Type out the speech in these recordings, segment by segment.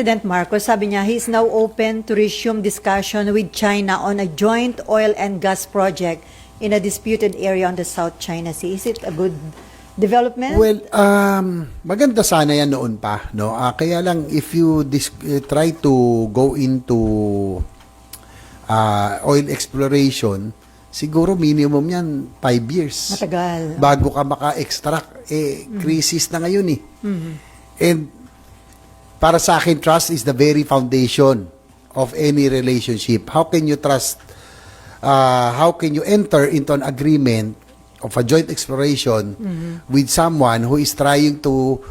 President Marcos, sabi niya, he is now open to resume discussion with China on a joint oil and gas project in a disputed area on the South China Sea. Is it a good development? Well, maganda sana yan noon pa, no? Kaya lang if you try to go into oil exploration, siguro minimum yan 5 years. Matagal. Bago ka maka-extract, crisis na ngayon eh. And para sa akin, trust is the very foundation of any relationship. How can you trust, how can you enter into an agreement of a joint exploration with someone who is trying to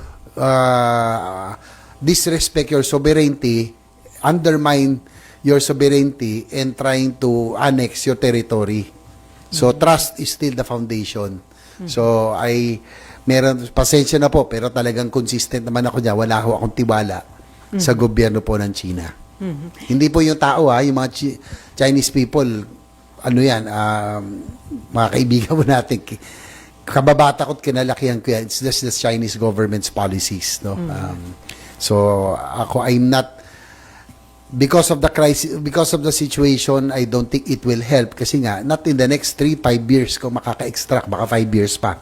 disrespect your sovereignty, undermine your sovereignty, and trying to annex your territory? So, trust is still the foundation. So, pasensya na po, pero talagang consistent naman ako dyan. Wala ho akong tiwala sa gobyerno po ng China. Hindi po yung tao, yung mga Chinese people, ano yan, mga kaibigan mo natin, kababata ko't kinalakihan ko yan. It's just the Chinese government's policies. No? So, ako, I'm not, because of the crisis, because of the situation, I don't think it will help. Kasi nga, not in the next 3-5 years kung makaka-extract, baka 5 years pa.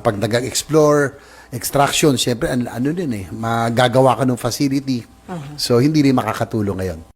Pag nag-explore, extraction, syempre, ano din magagawa ka ng facility. So, hindi rin makakatulong ngayon.